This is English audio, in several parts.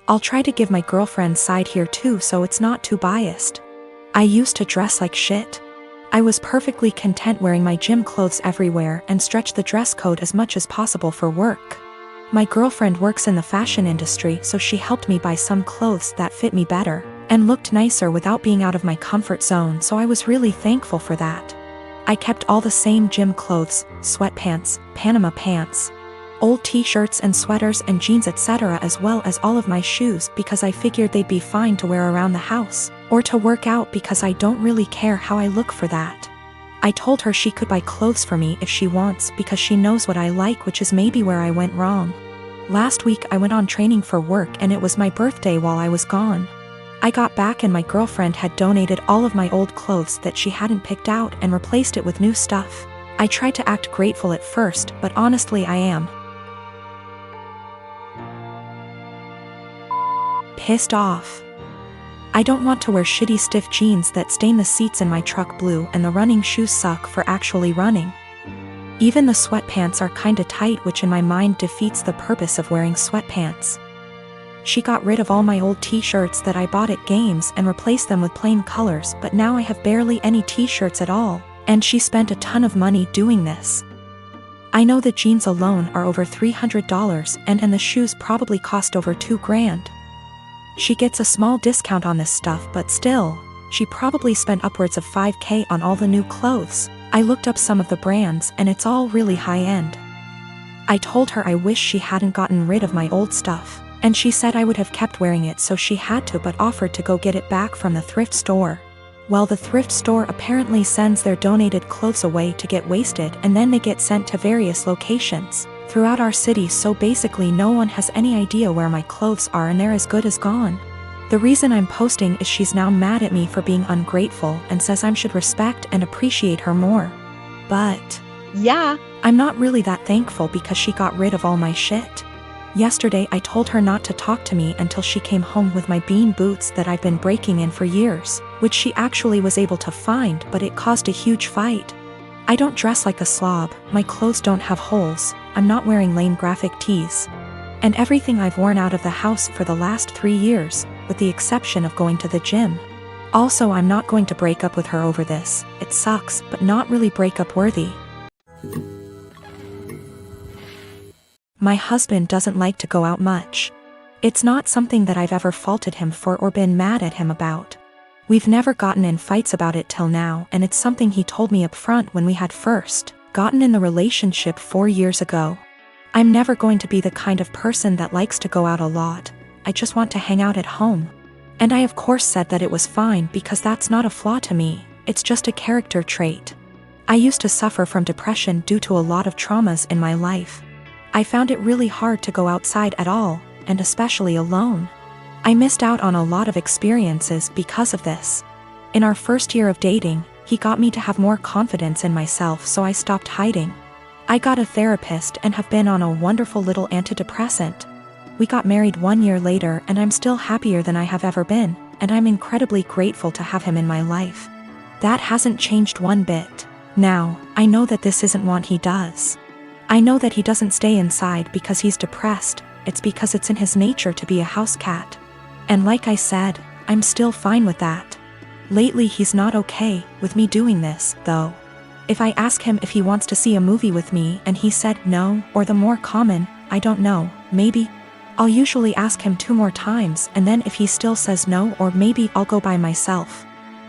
I'll try to give my girlfriend's side here too so it's not too biased. I used to dress like shit. I was perfectly content wearing my gym clothes everywhere and stretch the dress code as much as possible for work. My girlfriend works in the fashion industry, so she helped me buy some clothes that fit me better and looked nicer without being out of my comfort zone, so I was really thankful for that. I kept all the same gym clothes, sweatpants, Panama pants, old t-shirts and sweaters and jeans etc., as well as all of my shoes because I figured they'd be fine to wear around the house or to work out because I don't really care how I look for that. I told her she could buy clothes for me if she wants because she knows what I like, which is maybe where I went wrong. Last week I went on training for work and it was my birthday while I was gone. I got back and my girlfriend had donated all of my old clothes that she hadn't picked out and replaced it with new stuff. I tried to act grateful at first, but honestly I am pissed off. I don't want to wear shitty stiff jeans that stain the seats in my truck blue, and the running shoes suck for actually running. Even the sweatpants are kinda tight, which in my mind defeats the purpose of wearing sweatpants. She got rid of all my old t-shirts that I bought at games and replaced them with plain colors, but now I have barely any t-shirts at all, and she spent a ton of money doing this. I know the jeans alone are over $300 and the shoes probably cost over $2,000. She gets a small discount on this stuff, but still, she probably spent upwards of $5,000 on all the new clothes. I looked up some of the brands and it's all really high-end. I told her I wish she hadn't gotten rid of my old stuff, and she said I would have kept wearing it, so she had to, but offered to go get it back from the thrift store. Well, the thrift store apparently sends their donated clothes away to get wasted, and then they get sent to various locations throughout our city, so basically no one has any idea where my clothes are and they're as good as gone. The reason I'm posting is she's now mad at me for being ungrateful and says I should respect and appreciate her more. But yeah, I'm not really that thankful because she got rid of all my shit. Yesterday I told her not to talk to me until she came home with my bean boots that I've been breaking in for years, which she actually was able to find, but it caused a huge fight. I don't dress like a slob, my clothes don't have holes, I'm not wearing lame graphic tees, and everything I've worn out of the house for the last 3 years, with the exception of going to the gym. Also, I'm not going to break up with her over this. It sucks, but not really breakup worthy. My husband doesn't like to go out much. It's not something that I've ever faulted him for or been mad at him about. We've never gotten in fights about it till now, and it's something he told me up front when we had first gotten in the relationship 4 years ago. I'm never going to be the kind of person that likes to go out a lot. I just want to hang out at home. And I of course said that it was fine because that's not a flaw to me, it's just a character trait. I used to suffer from depression due to a lot of traumas in my life. I found it really hard to go outside at all, and especially alone. I missed out on a lot of experiences because of this. In our first year of dating, he got me to have more confidence in myself, so I stopped hiding. I got a therapist and have been on a wonderful little antidepressant. We got married 1 year later and I'm still happier than I have ever been, and I'm incredibly grateful to have him in my life. That hasn't changed one bit. Now, I know that this isn't what he does. I know that he doesn't stay inside because he's depressed, it's because it's in his nature to be a house cat. And like I said, I'm still fine with that. Lately he's not okay with me doing this, though. If I ask him if he wants to see a movie with me and he said no, or the more common, I don't know, maybe, I'll usually ask him 2 more times, and then if he still says no, or maybe I'll go by myself.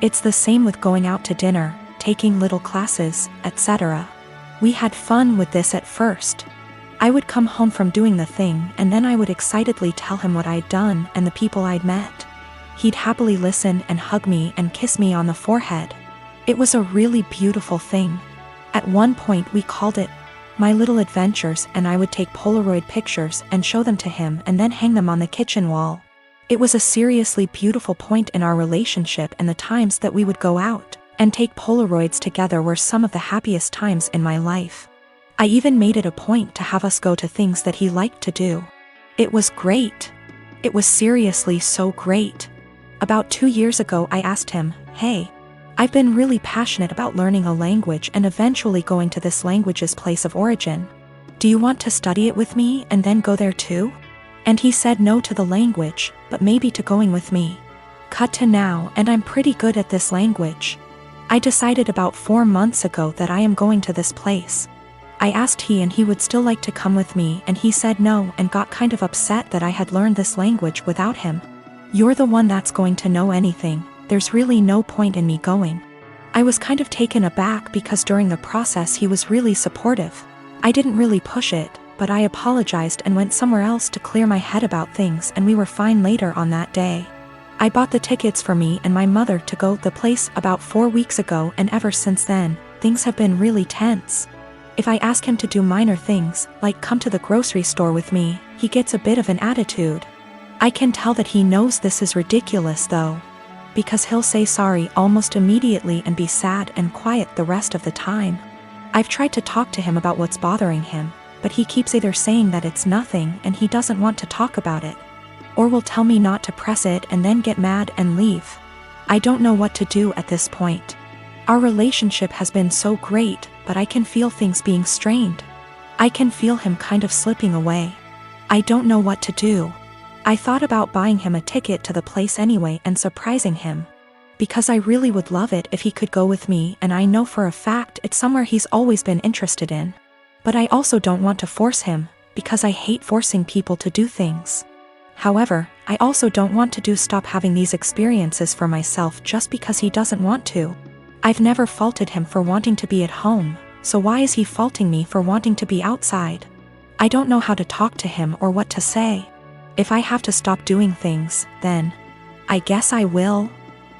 It's the same with going out to dinner, taking little classes, etc. We had fun with this at first. I would come home from doing the thing and then I would excitedly tell him what I'd done and the people I'd met. He'd happily listen and hug me and kiss me on the forehead. It was a really beautiful thing. At one point we called it My Little Adventures, and I would take Polaroid pictures and show them to him and then hang them on the kitchen wall. It was a seriously beautiful point in our relationship, and the times that we would go out and take Polaroids together were some of the happiest times in my life. I even made it a point to have us go to things that he liked to do. It was great. It was seriously so great. About 2 years ago I asked him, hey, I've been really passionate about learning a language and eventually going to this language's place of origin. Do you want to study it with me and then go there too? And he said no to the language, but maybe to going with me. Cut to now, and I'm pretty good at this language. I decided about 4 months ago that I am going to this place. I asked he and he would still like to come with me, and he said no and got kind of upset that I had learned this language without him. You're the one that's going to know anything, there's really no point in me going. I was kind of taken aback because during the process he was really supportive. I didn't really push it, but I apologized and went somewhere else to clear my head about things, and we were fine later on that day. I bought the tickets for me and my mother to go to the place about 4 weeks ago, and ever since then, things have been really tense. If I ask him to do minor things, like come to the grocery store with me, he gets a bit of an attitude. I can tell that he knows this is ridiculous though, because he'll say sorry almost immediately and be sad and quiet the rest of the time. I've tried to talk to him about what's bothering him, but he keeps either saying that it's nothing and he doesn't want to talk about it, or will tell me not to press it and then get mad and leave. I don't know what to do at this point. Our relationship has been so great, but I can feel things being strained. I can feel him kind of slipping away. I don't know what to do. I thought about buying him a ticket to the place anyway and surprising him, because I really would love it if he could go with me, and I know for a fact it's somewhere he's always been interested in. But I also don't want to force him, because I hate forcing people to do things. However, I also don't want to stop having these experiences for myself just because he doesn't want to. I've never faulted him for wanting to be at home, so why is he faulting me for wanting to be outside? I don't know how to talk to him or what to say. If I have to stop doing things, then I guess I will.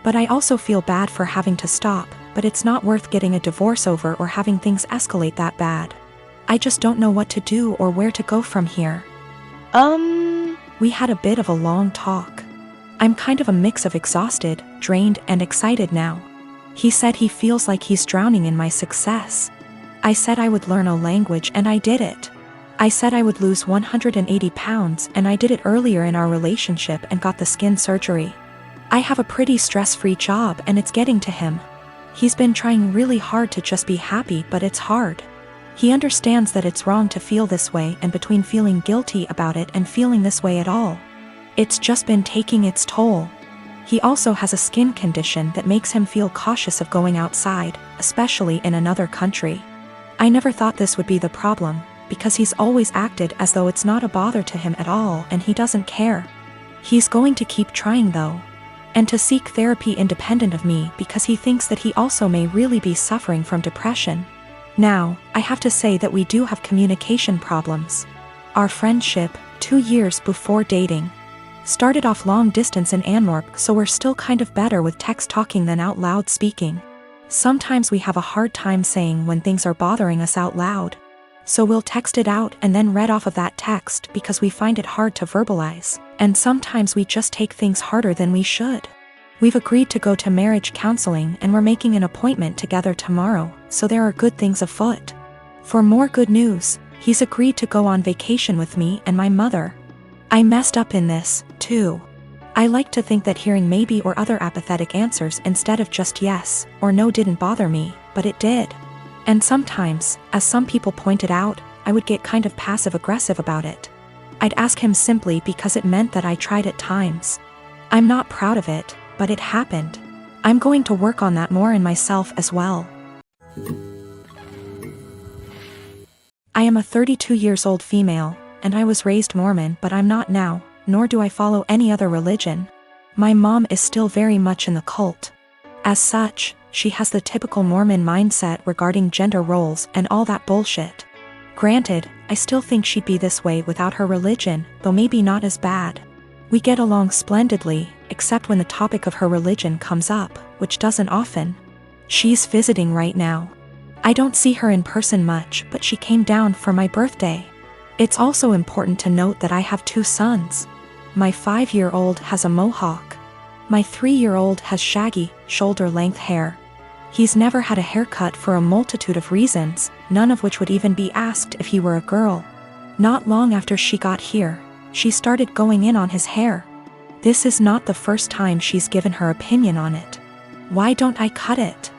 But I also feel bad for having to stop, but it's not worth getting a divorce over or having things escalate that bad. I just don't know what to do or where to go from here. We had a bit of a long talk. I'm kind of a mix of exhausted, drained, and excited now. He said he feels like he's drowning in my success. I said I would learn a language, and I did it. I said I would lose 180 pounds, and I did it earlier in our relationship and got the skin surgery. I have a pretty stress-free job, and it's getting to him. He's been trying really hard to just be happy, but it's hard. He understands that it's wrong to feel this way, and between feeling guilty about it and feeling this way at all, it's just been taking its toll. He also has a skin condition that makes him feel cautious of going outside, especially in another country. I never thought this would be the problem, because he's always acted as though it's not a bother to him at all and he doesn't care. He's going to keep trying though, and to seek therapy independent of me because he thinks that he also may really be suffering from depression. Now, I have to say that we do have communication problems. Our friendship, 2 years before dating, started off long distance in Antwerp, so we're still kind of better with text talking than out loud speaking. Sometimes we have a hard time saying when things are bothering us out loud, so we'll text it out and then read off of that text because we find it hard to verbalize, and sometimes we just take things harder than we should. We've agreed to go to marriage counseling and we're making an appointment together tomorrow, so there are good things afoot. For more good news, he's agreed to go on vacation with me and my mother. I messed up in this, too. I like to think that hearing maybe or other apathetic answers instead of just yes or no didn't bother me, but it did. And sometimes, as some people pointed out, I would get kind of passive-aggressive about it. I'd ask him simply because it meant that I tried at times. I'm not proud of it, but it happened. I'm going to work on that more in myself as well. I am a 32 years old female, and I was raised Mormon, but I'm not now, nor do I follow any other religion. My mom is still very much in the cult. As such, she has the typical Mormon mindset regarding gender roles and all that bullshit. Granted, I still think she'd be this way without her religion, though maybe not as bad. We get along splendidly, except when the topic of her religion comes up, which doesn't often. She's visiting right now. I don't see her in person much, but she came down for my birthday. It's also important to note that I have 2 sons. My 5-year-old has a mohawk. My 3-year-old has shaggy, shoulder-length hair. He's never had a haircut for a multitude of reasons, none of which would even be asked if he were a girl. Not long after she got here, she started going in on his hair. This is not the first time she's given her opinion on it. Why don't I cut it?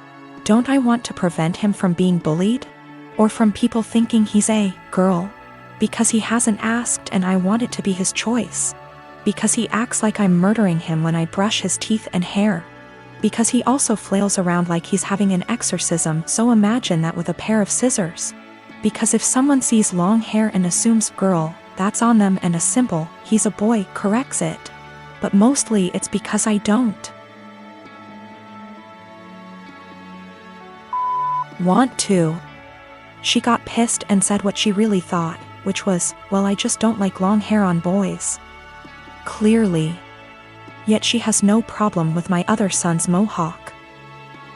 Don't I want to prevent him from being bullied? Or from people thinking he's a girl? Because he hasn't asked and I want it to be his choice. Because he acts like I'm murdering him when I brush his teeth and hair. Because he also flails around like he's having an exorcism, so imagine that with a pair of scissors. Because if someone sees long hair and assumes girl, that's on them, and a simple, he's a boy, corrects it. But mostly it's because I don't want to. She got pissed and said what she really thought, which was, well, I just don't like long hair on boys. Clearly. Yet she has no problem with my other son's mohawk.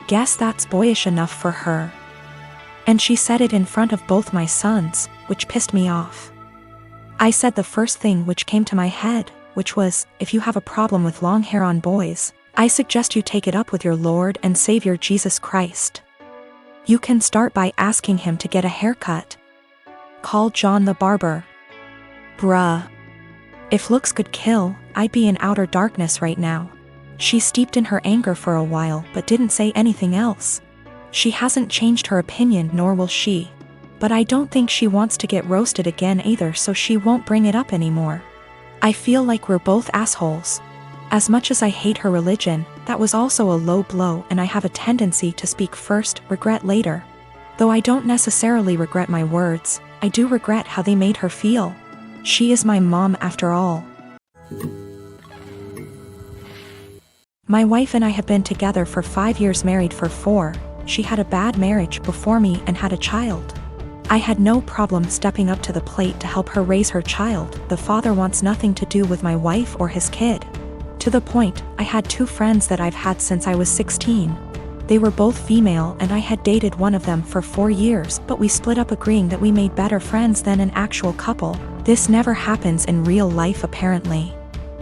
Guess that's boyish enough for her. And she said it in front of both my sons, which pissed me off. I said the first thing which came to my head, which was, if you have a problem with long hair on boys, I suggest you take it up with your Lord and Savior Jesus Christ. You can start by asking him to get a haircut. Call John the barber. Bruh. If looks could kill, I'd be in outer darkness right now. She steeped in her anger for a while but didn't say anything else. She hasn't changed her opinion, nor will she. But I don't think she wants to get roasted again either, so she won't bring it up anymore. I feel like we're both assholes. As much as I hate her religion, that was also a low blow, and I have a tendency to speak first, regret later. Though I don't necessarily regret my words, I do regret how they made her feel. She is my mom after all. My wife and I have been together for 5 years, married for 4. She had a bad marriage before me and had a child. I had no problem stepping up to the plate to help her raise her child. The father wants nothing to do with my wife or his kid. To the point, I had 2 friends that I've had since I was 16. They were both female and I had dated one of them for 4 years, but we split up agreeing that we made better friends than an actual couple. This never happens in real life apparently.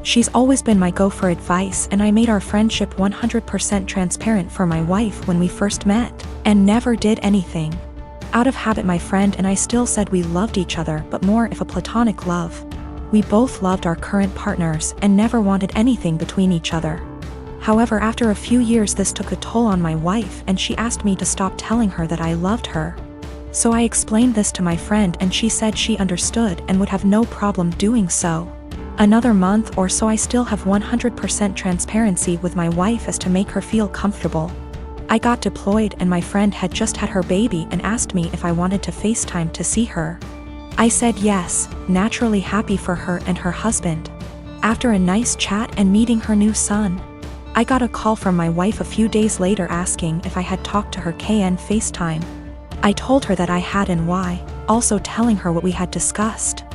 She's always been my go for advice, and I made our friendship 100% transparent for my wife when we first met, and never did anything. Out of habit, my friend and I still said we loved each other, but more of a platonic love. We both loved our current partners and never wanted anything between each other. However, after a few years this took a toll on my wife and she asked me to stop telling her that I loved her. So I explained this to my friend and she said she understood and would have no problem doing so. Another month or so I still have 100% transparency with my wife as to make her feel comfortable. I got deployed and my friend had just had her baby and asked me if I wanted to FaceTime to see her. I said yes, naturally happy for her and her husband. After a nice chat and meeting her new son, I got a call from my wife a few days later asking if I had talked to her KN FaceTime. I told her that I had and why, also telling her what we had discussed.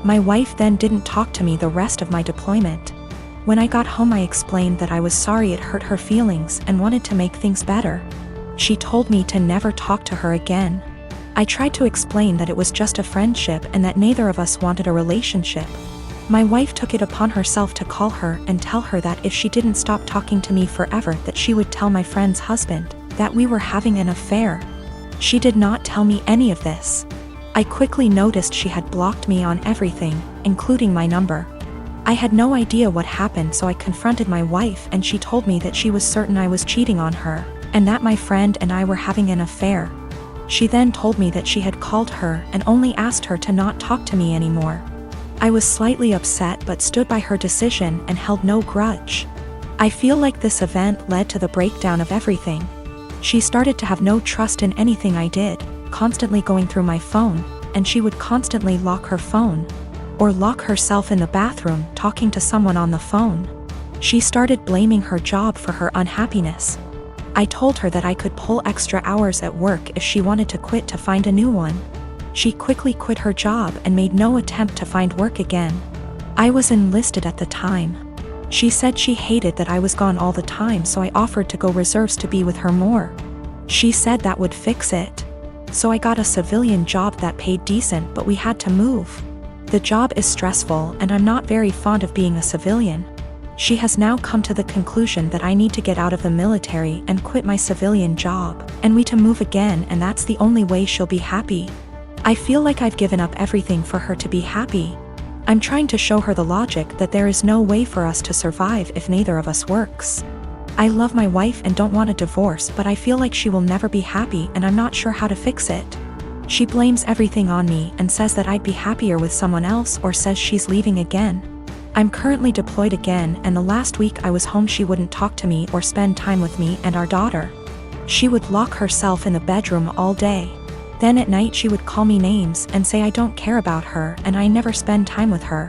My wife then didn't talk to me the rest of my deployment. When I got home I explained that I was sorry it hurt her feelings and wanted to make things better. She told me to never talk to her again. I tried to explain that it was just a friendship and that neither of us wanted a relationship. My wife took it upon herself to call her and tell her that if she didn't stop talking to me forever that she would tell my friend's husband that we were having an affair. She did not tell me any of this. I quickly noticed she had blocked me on everything, including my number. I had no idea what happened, so I confronted my wife and she told me that she was certain I was cheating on her, and that my friend and I were having an affair. She then told me that she had called her and only asked her to not talk to me anymore. I was slightly upset but stood by her decision and held no grudge. I feel like this event led to the breakdown of everything. She started to have no trust in anything I did, constantly going through my phone, and she would constantly lock her phone, or lock herself in the bathroom talking to someone on the phone. She started blaming her job for her unhappiness. I told her that I could pull extra hours at work if she wanted to quit to find a new one. She quickly quit her job and made no attempt to find work again. I was enlisted at the time. She said she hated that I was gone all the time, so I offered to go reserves to be with her more. She said that would fix it. So I got a civilian job that paid decent, but we had to move. The job is stressful and I'm not very fond of being a civilian. She has now come to the conclusion that I need to get out of the military and quit my civilian job, and we to move again, and that's the only way she'll be happy. I feel like I've given up everything for her to be happy. I'm trying to show her the logic that there is no way for us to survive if neither of us works. I love my wife and don't want a divorce, but I feel like she will never be happy and I'm not sure how to fix it. She blames everything on me and says that I'd be happier with someone else, or says she's leaving again. I'm currently deployed again, and the last week I was home she wouldn't talk to me or spend time with me and our daughter. She would lock herself in the bedroom all day. Then at night she would call me names and say I don't care about her and I never spend time with her.